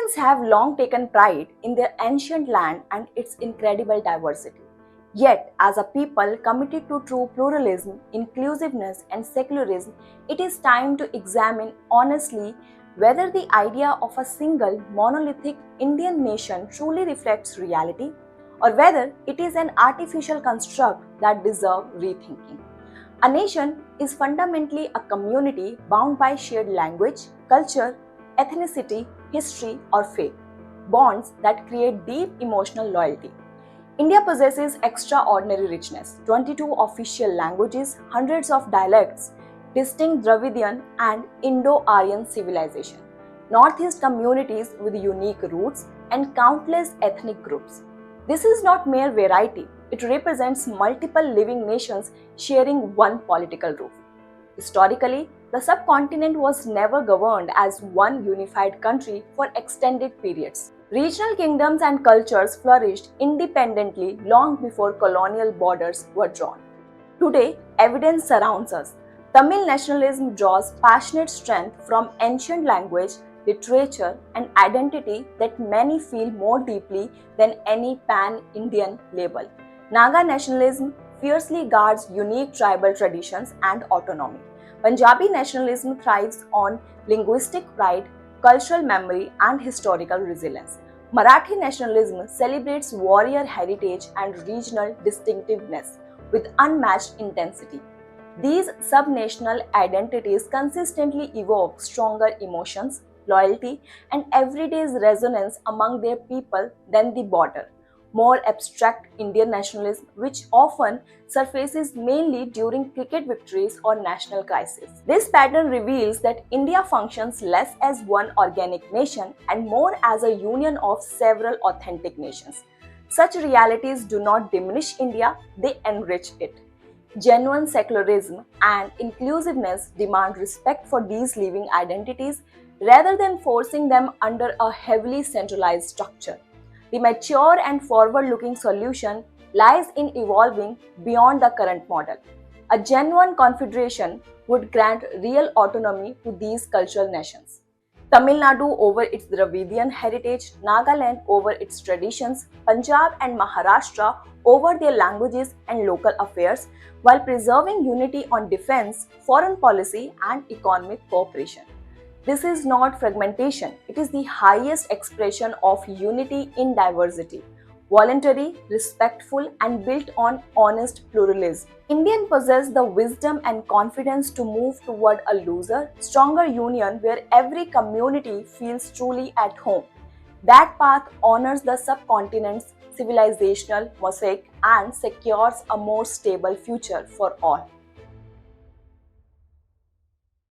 Indians have long taken pride in their ancient land and its incredible diversity. Yet, as a people committed to true pluralism, inclusiveness, and secularism, it is time to examine honestly whether the idea of a single monolithic Indian nation truly reflects reality or whether it is an artificial construct that deserves rethinking. A nation is fundamentally a community bound by shared language, culture, ethnicity, history, or faith, bonds that create deep emotional loyalty. India possesses extraordinary richness 22 official languages, hundreds of dialects, distinct Dravidian and Indo Aryan civilization, Northeast communities with unique roots, and countless ethnic groups. This is not mere variety, it represents multiple living nations sharing one political roof. Historically, the subcontinent was never governed as one unified country for extended periods. Regional kingdoms and cultures flourished independently long before colonial borders were drawn. Today, evidence surrounds us. Tamil nationalism draws passionate strength from ancient language, literature, and identity that many feel more deeply than any pan Indian label. Naga nationalism fiercely guards unique tribal traditions and autonomy. Punjabi nationalism thrives on linguistic pride, cultural memory, and historical resilience. Marathi nationalism celebrates warrior heritage and regional distinctiveness with unmatched intensity. These subnational identities consistently evoke stronger emotions, loyalty, and everyday resonance among their people than the border, more abstract Indian nationalism, which often surfaces mainly during cricket victories or national crises. This pattern reveals that India functions less as one organic nation and more as a union of several authentic nations. Such realities do not diminish India, they enrich it. Genuine secularism and inclusiveness demand respect for these living identities rather than forcing them under a heavily centralized structure. The mature and forward looking solution lies in evolving beyond the current model. A genuine confederation would grant real autonomy to these cultural nations. Tamil Nadu over its Dravidian heritage, Nagaland over its traditions, Punjab and Maharashtra over their languages and local affairs, while preserving unity on defense, foreign policy, and economic cooperation. This is not fragmentation, it is the highest expression of unity in diversity, voluntary, respectful, and built on honest pluralism. Indians possess the wisdom and confidence to move toward a looser, stronger union where every community feels truly at home. That path honors the subcontinent's civilizational mosaic and secures a more stable future for all.